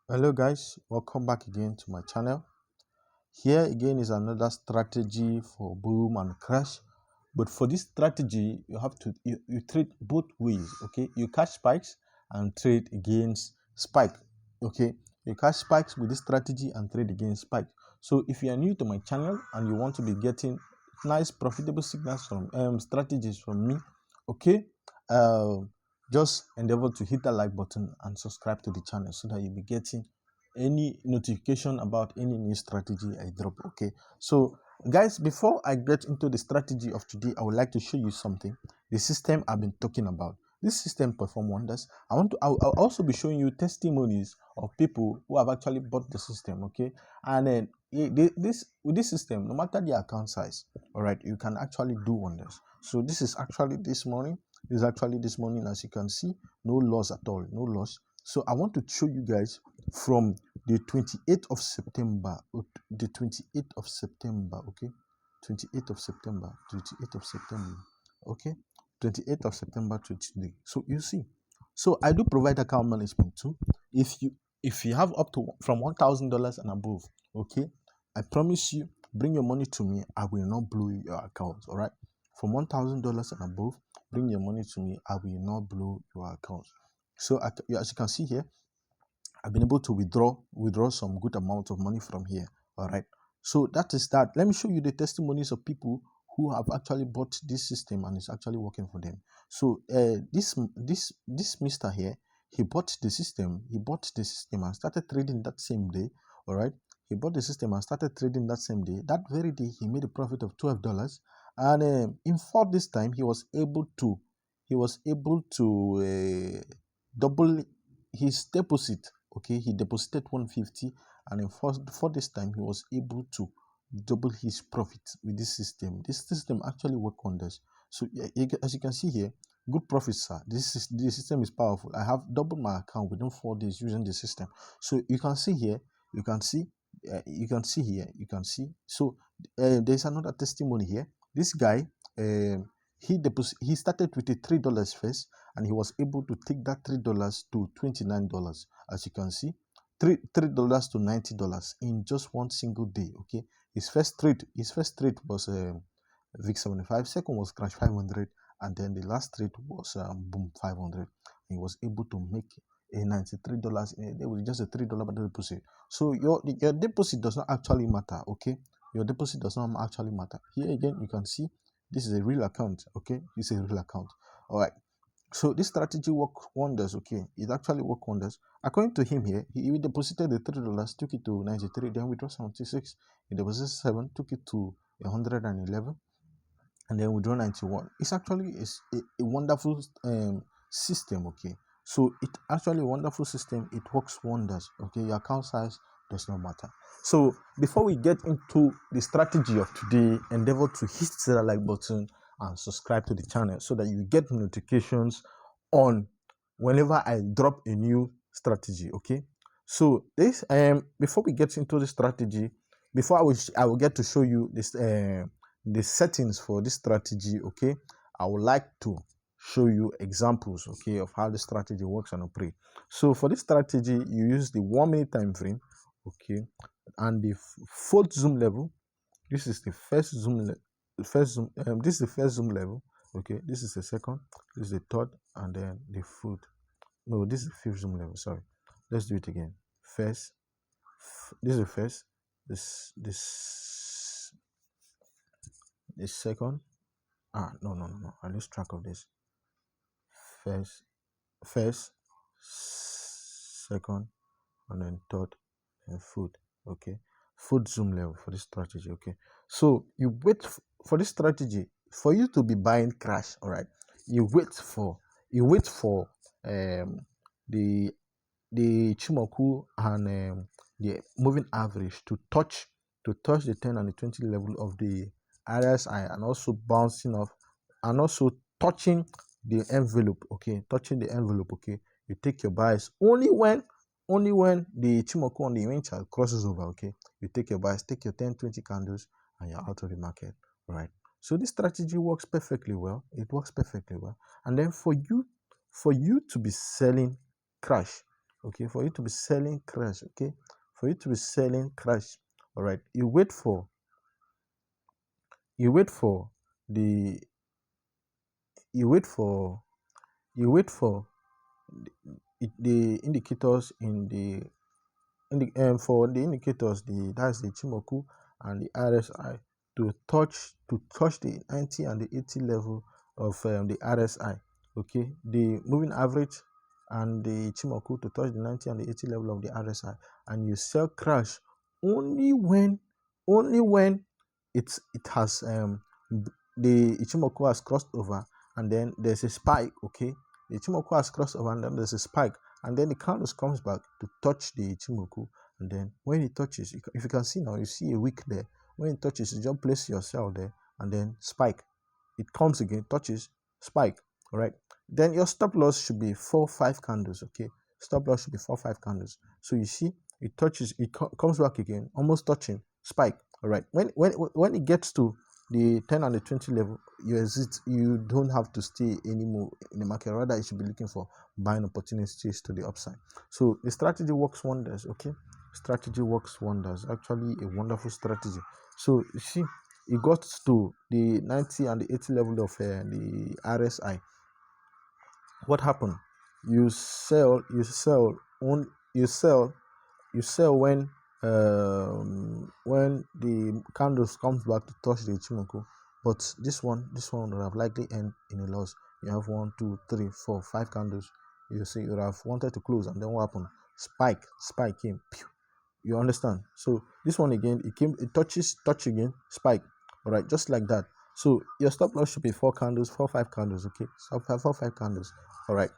Hello guys, welcome back again to my channel. Here again is another strategy for boom and crash. But for this strategy, you have to you trade both ways. Okay, you catch spikes and trade against spike. Okay, you catch spikes with this strategy and trade against spike. So if you are new to my channel and you want to be getting nice profitable signals from strategies from me, okay, uh, just endeavor to hit that like button and subscribe to the channel so that you'll be getting any notification about any new strategy I drop. Okay, so guys, before I get into the strategy of today, I would like to show you something. The system I've been talking about, this system perform wonders. I'll also be showing you testimonies of people who have actually bought the system. Okay, and then with this system, no matter the account size, all right, you can actually do wonders. So this is actually this morning. This is actually this morning. As you can see, no loss at all, no loss. So I want to show you guys from the 28th of September, the 28th of September, okay, 28th of September, 28th of September, okay, 28th of September to today. So you see, so I do provide account management too. If you have up to from $1,000 and above, okay, I promise you, bring your money to me, I will not blow your account. All right, from $1,000 and above, bring your money to me, I will not blow your account. So as you can see here, I've been able to withdraw some good amount of money from here. All right, so that is that. Let me show you the testimonies of people who have actually bought this system and it's actually working for them. So this mister here, he bought the system. And started trading that same day. All right, he bought the system and started trading that same day. That very day, he made a profit of $12. And in fact, this time he was able to double his deposit. Okay, he deposited 150, and in for this time he was able to double his profit with this system. This system actually work wonders. So as you can see here, good profits, sir. The system is powerful. I have doubled my account within 4 days using the system. So you can see here, you can see so there's another testimony here. This guy, he started with a $3 first, and he was able to take that $3 to $29. As you can see, $3 to $90 in just one single day. Okay, his first trade was VIX 75, second was Crash 500, and then the last trade was Boom 500. He was able to make a $93 in a day with just a $3 deposit. So your deposit does not actually matter. Okay, your deposit does not actually matter. Here again, you can see this is a real account. Okay, this is a real account. All right, so this strategy worked wonders. Okay, it actually worked wonders. According to him here, he deposited the $3, took it to 93, then withdraw 76. He deposited 7, took it to 111, and then withdraw 91. It's actually a wonderful system. Okay, so it's actually a wonderful system. It works wonders. Okay, your account size does not matter. So before we get into the strategy of today, endeavor to hit the like button and subscribe to the channel so that you get notifications on whenever I drop a new strategy. Okay, so this before we get into the strategy, before I will get to show you this the settings for this strategy. Okay, I would like to show you examples, okay, of how the strategy works and operate. So for this strategy, you use the 1 minute time frame, okay, and the fourth zoom level. This is the first zoom this is the first zoom level. Okay, this is the second, this is the third, and then the fourth. No, this is the fifth zoom level. Sorry, let's do it again. First, this is the first, this second. No, I lose track of this. First, second, and then third, and fourth. Okay, fourth zoom level for this strategy. Okay, so you wait for this strategy for you to be buying crash. All right, you wait for the Chimoku and the moving average to touch the 10 and the 20 level of the RSI, and also bouncing off, and also touching the envelope. Okay, touching the envelope. Okay, you take your buys only when the Chimoku on the range chart crosses over. Okay, you take your buys, take your 10-20 candles, and you're out of the market. All right, so this strategy works perfectly well. It works perfectly well. And then for you to be selling crash, okay, for you to be selling crash, okay, for you to be selling crash, all right, you wait for the you wait for you wait for the indicators in the for the indicators, that's the Chimoku and the RSI to touch the 90 and the 80 level of the RSI. Okay, the moving average and the Chimoku to touch the 90 and the 80 level of the RSI, and you sell crash only when it has the Ichimoku has crossed over and then there's a spike. Okay, the Ichimoku has crossed over and then there's a spike, and then the candles comes back to touch the Ichimoku, and then when it touches, if you can see now, you see a wick there. When it touches, you just place yourself there and then spike. It comes again, touches, spike. All right, then your stop loss should be 4-5 candles. Okay, stop loss should be 4-5 candles. So you see it touches, it comes back again, almost touching, spike. All right, when it gets to the 10 and the 20 level, you exit. You don't have to stay anymore in the market, rather you should be looking for buying opportunities to the upside. So the strategy works wonders. Okay, strategy works wonders, actually a wonderful strategy. So you see it got to the 90 and the 80 level of the RSI. What happened? You sell when the candles comes back to touch the Ichimoku, but this one would have likely end in a loss. You have 1, 2, 3, 4, 5 candles. You see, you would have wanted to close, and then what happened? Spike came. Pew. You understand? So this one again, it touch again, spike. All right, just like that. So your stop loss should be 4 candles, 4-5 candles. Okay, so 4-5 candles. All right,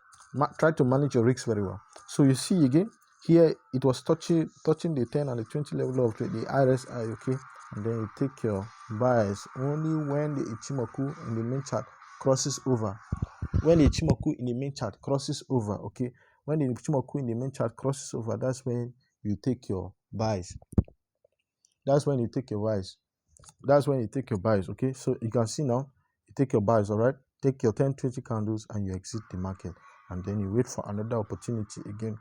try to manage your risks very well. So you see again here, it was touching the 10 and the 20 level of the RSI. Okay, and then you take your buys only when the Ichimoku in the main chart crosses over. When the Ichimoku in the main chart crosses over, okay, when the Ichimoku in the main chart crosses over, that's when you take your buys. That's when you take your buys. Okay, so you can see now, you take your buys. All right, take your 10-20 candles and you exit the market, and then you wait for another opportunity again.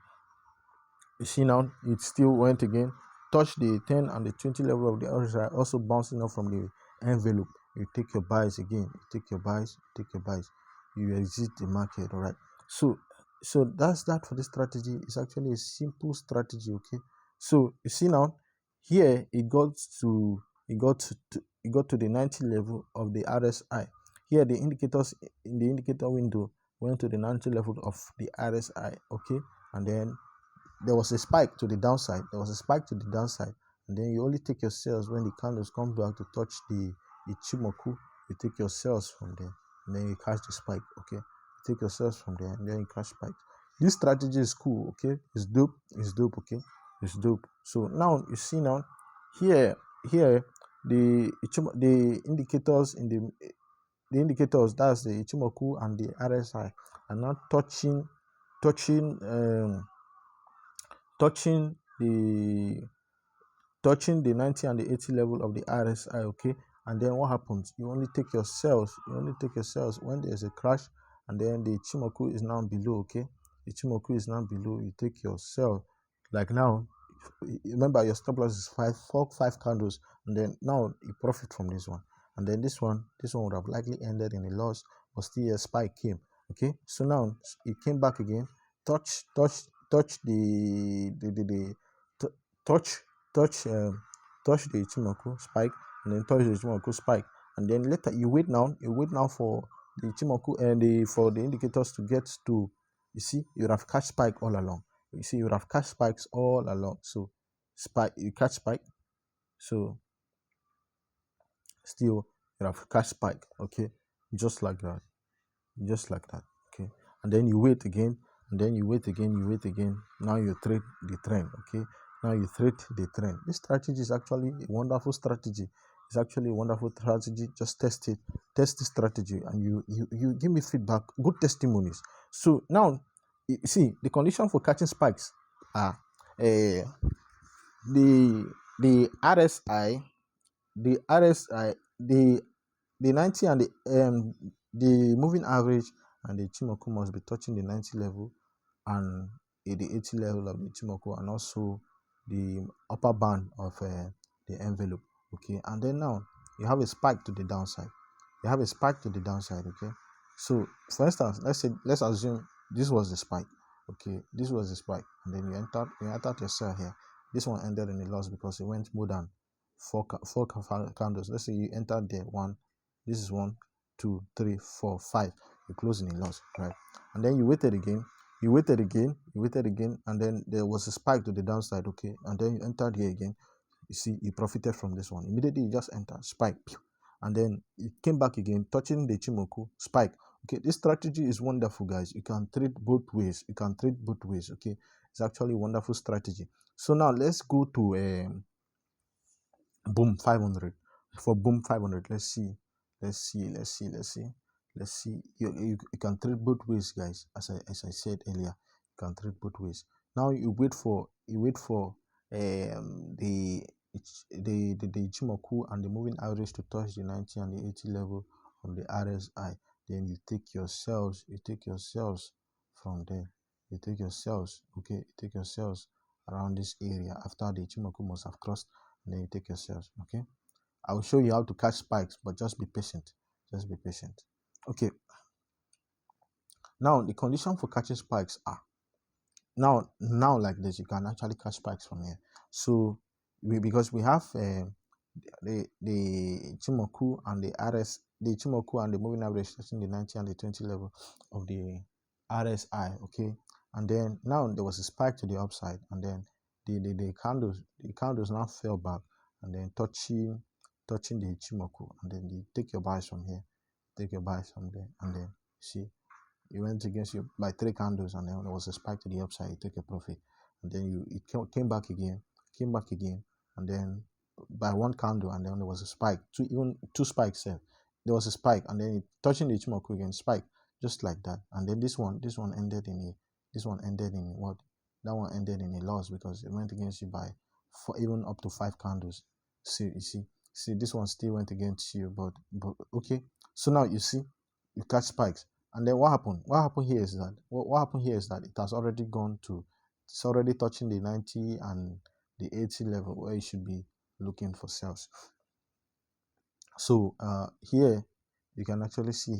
You see now, it still went again, touch the 10 and the 20 level of the RSI, also bouncing up from the envelope. You take your buys again, you exit the market. All right, so that's that for this strategy. It's actually a simple strategy. Okay, so you see now here it got to the 90 level of the RSI. Here the indicators in the indicator window went to the 90 level of the RSI. Okay, and then there was a spike to the downside. And then you only take your sales when the candles come back to touch the Ichimoku. You take your sales from there, and then you catch the spike. Okay, you take your sales from there, and then you catch spike. This strategy is cool. Okay, it's dope. Okay, it's dope. So now you see now here the indicators in the indicators, that's the Ichimoku and the RSI, are now touching the 90 and the 80 level of the RSI. Okay, and then what happens? You only take your sales when there's a crash, and then the Ichimoku is now below. Okay, the Ichimoku is now below. You take your sell, like now. Remember, your stop loss is 5 candles, and then now you profit from this one, and then this one would have likely ended in a loss, but still a spike came. Okay, so now it came back again, touch the Ichimoku spike, and then touch the Ichimoku spike, and then later you wait now for the Ichimoku and for the indicators to get to, you see, you would have catch spike all along. You see, you would have catch spikes all along. So spike, you catch spike, so still you have catch spike. Okay, just like that. Okay, and then you wait again, now you trade the trend. Okay, now you trade the trend. This strategy is actually a wonderful strategy. Just test this strategy, and you give me feedback, good testimonies. So now you see the condition for catching spikes are the RSI, the 90 and the moving average and the Ichimoku must be touching the 90 level, and the 80 level of the Ichimoku and also the upper band of the envelope. Okay, and then now you have a spike to the downside. You have a spike to the downside. Okay, so for instance, let's assume this was the spike. Okay, this was the spike, and then you entered your sell here. This one ended in a loss because it went more than four candles. Let's say you entered there one. This is 1, 2, 3, 4, 5. You close in a loss, right? And then you waited again. You waited again, and then there was a spike to the downside. Okay, and then you entered here again. You see, you profited from this one. Immediately you just enter spike, and then it came back again, touching the Ichimoku spike. Okay, this strategy is wonderful, guys. You can trade both ways. Okay, it's actually a wonderful strategy. So now let's go to boom 500. For boom 500, let's see. You can trade both ways, guys. As I said earlier, you can trade both ways. Now you wait for the Ichimoku and the moving average to touch the 90 and the 80 level of the RSI. Then you take your sales. From there. You take your sales. Okay, you take your sales around this area after the Ichimoku must have crossed, and then you take your sales. Okay, I will show you how to catch spikes, but just be patient. Okay, now the condition for catching spikes are now like this. You can actually catch spikes from here. So because we have the Ichimoku and the Ichimoku and the moving average touching the 90 and the 20 level of the RSI. Okay, and then now there was a spike to the upside, and then the candles now fell back, and then touching the Ichimoku, and then you take your buys from here, take your buys from there, and then see you went against you by 3 candles, and then there was a spike to the upside. You take a profit, and then it came back again, and then by 1 candle, and then there was a spike. Even 2 spikes there. There was a spike, and then it touching the Ichimoku again, spike, just like that. And then this one ended in what? That one ended in a loss because it went against you by even up to 5 candles. See, you see, this one still went against you, but okay. So now you see, you catch spikes. And then what happened? What happened here is that it has already gone to, it's already touching the 90 and the 80 level where you should be looking for sales. So here you can actually see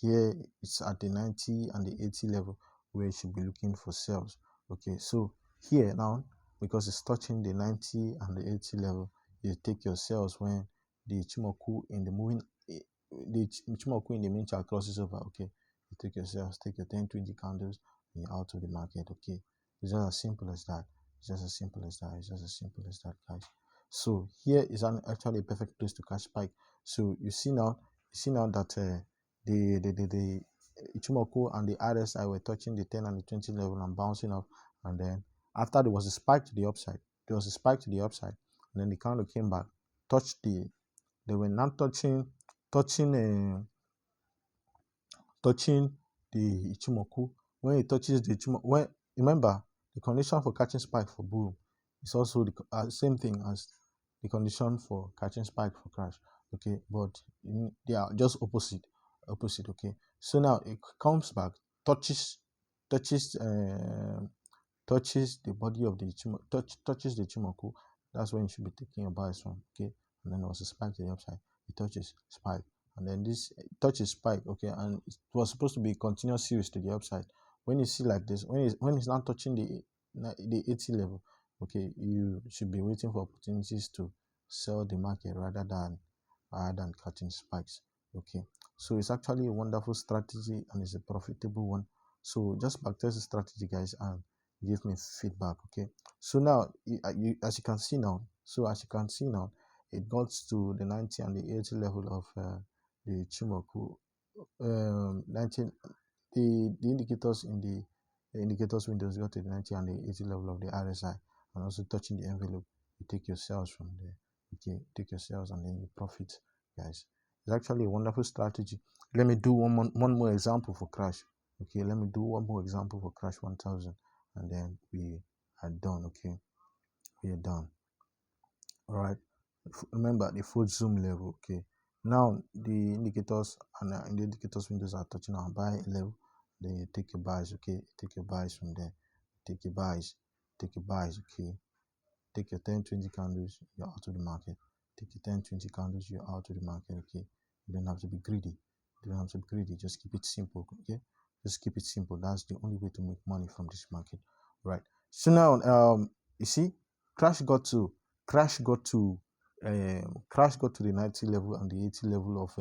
here it's at the 90 and the 80 level where you should be looking for sales. Okay, so here now, because it's touching the 90 and the 80 level, you take your sales when the Ichimoku in the moving the Ichimoku in the main chart crosses over. Okay, you take your sales, take your 10, 20 candles, and you're out of the market. Okay, it's just as simple as that. Guys. So here is actually a perfect place to catch spike. So you see now that the Ichimoku and the RSI were touching the 10 and the 20 level and bouncing up, and then after there was a spike to the upside, and then the candle came back, touched they were not touching the Ichimoku. When it touches the Ichimoku, remember the condition for catching spike for bull is also the same thing as the condition for catching spike for crash. Okay, but they are just opposite. Okay, so now it comes back, touches the body of the Ichimoku, touches the Ichimoku. That's when you should be taking your buys from. Okay, and then there was a spike to the upside. It touches spike, and then this touches spike. Okay, and it was supposed to be a continuous series to the upside. When you see like this, when it's not touching the 80 level, okay, you should be waiting for opportunities to sell the market rather than catching spikes. Okay, so it's actually a wonderful strategy and it's a profitable one. So just backtest the strategy, guys, and give me feedback. Okay, so now as you can see now, it got to the 90 and the 80 level of the Ichimoku. 90 the indicators in the indicators windows got to the 90 and the 80 level of the RSI, and also touching the envelope. You take your sales from there. Okay, take your sales and then you profit, guys. It's actually a wonderful strategy. Let me do one more example for crash. Okay, let me do one more example for crash 1000, and then we are done. Okay, we are done. All right, remember the full zoom level. Okay, now the indicators and in the indicators windows are touching our buy level. Then you take your buys. Okay, take your buys from there. take your buys, okay. Take your 10, 20 candles, you're out of the market. Take your 10, 20 candles, you're out of the market, okay. You don't have to be greedy. You don't have to be greedy. Just keep it simple, okay. Just keep it simple. That's the only way to make money from this market, right? So now, you see, crash got to crash got to the 90 level and the 80 level of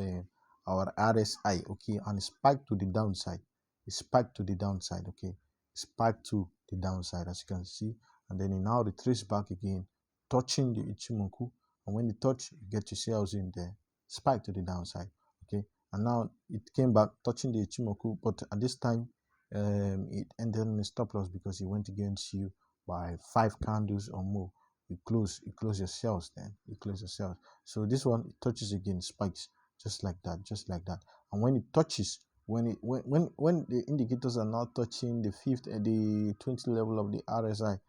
our RSI, okay, and it spiked to the downside. It spiked to the downside, okay. Spiked to the downside, as you can see, and then it now retraces back again, touching the Ichimoku, and when it touch, you get your sales in there, spike to the downside, okay. And now it came back touching the Ichimoku, but at this time it ended in a stop loss because it went against you by 5 candles or more. You close your sales, then you close your sales. So this one, it touches again, spikes just like that, and when it touches, when the indicators are now touching the 20 level of the RSI,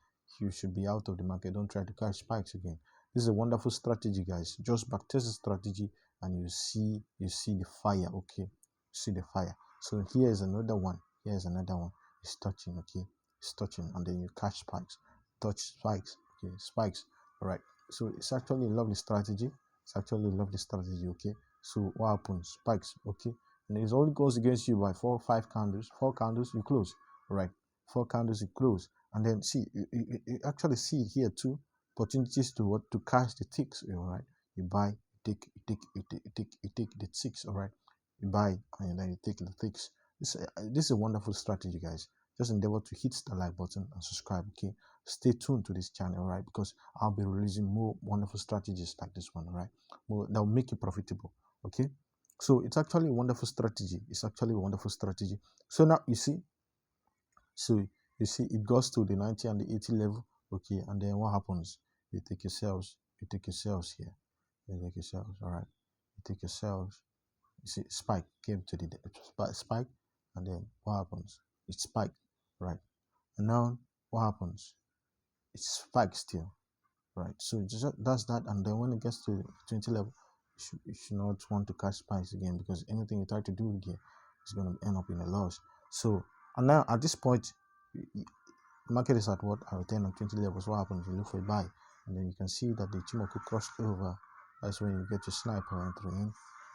you should be out of the market. Don't try to catch spikes again. This is a wonderful strategy, guys. Just backtest the strategy and you see the fire, okay. See the fire. So here is another one. It's touching, okay. It's touching, and then you catch spikes. Touch spikes, okay. Spikes. All right. So it's actually a lovely strategy. Okay. So what happens? Spikes, okay. And it only goes against you by 4 or 5 candles. 4 candles, you close. All right. 4 candles, you close. And then see, you actually see here too, opportunities to catch the ticks, all right. You buy, you take the ticks, all right. You buy and then you take the ticks. This is a wonderful strategy, guys. Just endeavor to hit the like button and subscribe, okay. Stay tuned to this channel, all right, because I'll be releasing more wonderful strategies like this one, all right. Well, that will make you profitable, okay. So it's actually a wonderful strategy. So now you see, it goes to the 90 and the 80 level, okay, and then what happens? You take your sales here. You take your sales, all right. You take your sales. You see, spike came to the spike, and then what happens? It spiked, right? And now what happens? It spikes still, right? So it just does that, and then when it gets to 20 level, you should not want to catch spikes again, because anything you try to do here is going to end up in a loss. So, and now at this point, the market is at what? At 10 and 20 levels. What happens? You look for a buy, and then you can see that the Ichimoku crossed over. That's when you get your sniper entry in.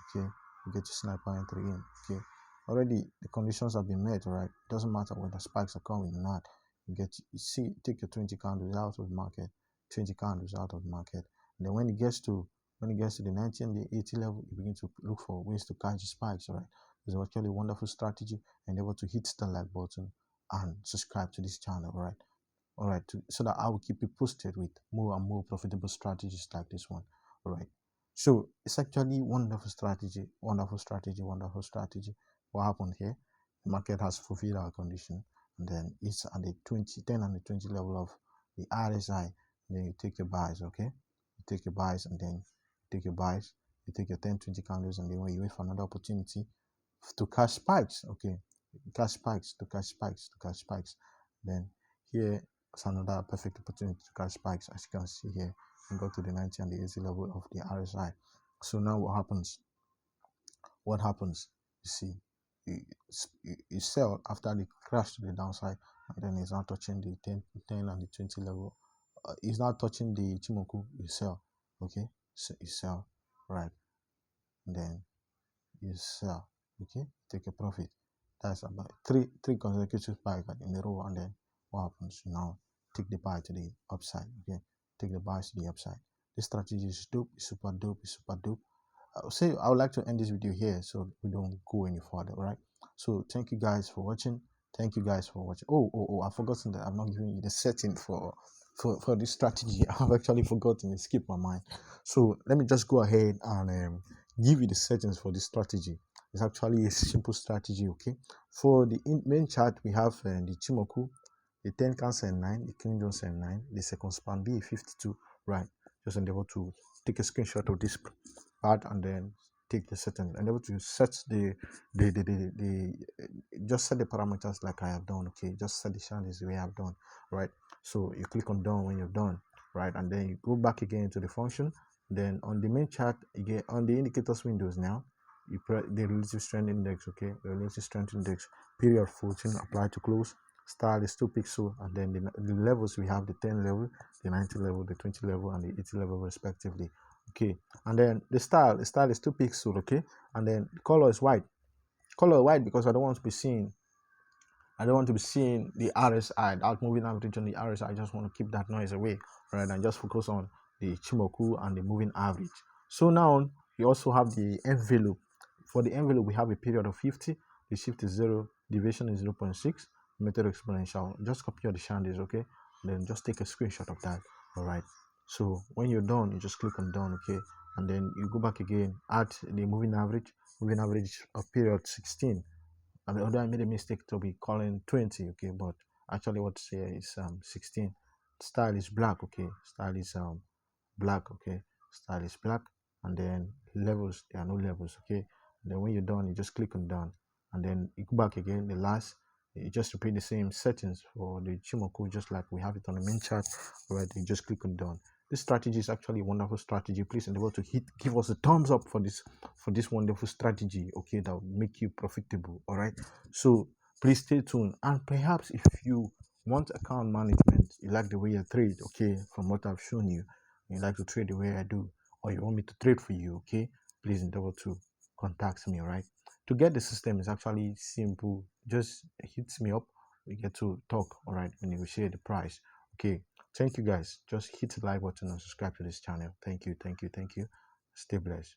Okay, you get your sniper entry in. Okay, already the conditions have been met, right? It doesn't matter whether spikes are coming or not. Take your 20 candles out of the market, 20 candles out of the market, and then when it gets to the 90 and the 80 level, you begin to look for ways to catch the spikes, right? It's actually a wonderful strategy, and able to hit the like button and subscribe to this channel, all right, so that I will keep you posted with more and more profitable strategies like this one, all right. So it's actually wonderful strategy. What happened here? The market has fulfilled our condition, and then it's at the 10 and the 20 level of the RSI. And then you take your buys, okay. You take your buys, and then you take your 10, 20 candles, and then when you wait for another opportunity to catch spikes, okay. To catch spikes. Then here is another perfect opportunity to catch spikes, as you can see here, and go to the 90 and the 80 level of the RSI. So now what happens? You see, you sell after the crash to the downside, and then it's not touching the 10 and the 20 level. It's not touching the Ichimoku. You sell, okay. So you sell, right, and then you sell, okay. Take a profit. That's about three consecutive spikes in a row, and then what happens? Now take the buy to the upside, okay. Take the buys to the upside. This strategy is dope. It's super dope. I would like to end this video here so we don't go any further, all right. So thank you guys for watching. I've forgotten that I'm not giving you the setting for this strategy. I've actually forgotten. It skipped my mind. So let me just go ahead and give you the settings for this strategy. It's actually a simple strategy, okay. For the main chart, we have the Chimoku, the 10 cancel 9, the King Jones 9, the second span B 52, right. Just endeavor to take a screenshot of this part and then take the setting, endeavor to set just set the parameters like I have done, okay. Just set the channels the way I have done, right. So you click on done when you're done, right, and then you go back again to the function. Then on the main chart again, on the indicators windows, now you press the relative strength index, okay. The relative strength index, period 14, apply to close, Style is 2 pixels, and then the levels we have the 10 level, the 90 level, the 20 level, and the 80 level respectively. Okay, and then the style is 2 pixels. Okay, and then the color is white. Color white because I don't want to be seeing the RSI, that moving average on the RSI. I just want to keep that noise away, right, and just focus on the Chimoku and the moving average. So now we also have the envelope. For the envelope, we have a period of 50. The shift is 0, deviation is 0.6, method exponential. Just copy all the shandies, okay? Then just take a screenshot of that, all right? So when you're done, you just click on done, okay? And then you go back again, add the moving average of period 16. Although I made a mistake to be calling 20, okay, but actually what's here is 16. Style is black, okay. Style is black, okay. Style is black, and then levels, there are no levels, okay. And then when you're done, you just click on done, and then you go back again. The last, you just repeat the same settings for the Chimoku, just like we have it on the main chart. All right, you just click on done. This strategy is actually a wonderful strategy. Please endeavor to give us a thumbs up for this wonderful strategy, okay, that will make you profitable. All right, so please stay tuned, and perhaps if you want account management, you like the way I trade, okay, from what I've shown you, you like to trade the way I do, or you want me to trade for you, okay, please endeavor to contact me. All right, to get the system is actually simple. Just hit me up, we get to talk, all right, we negotiate the price. Okay, thank you guys. Just hit the like button and subscribe to this channel. Thank you. Stay blessed.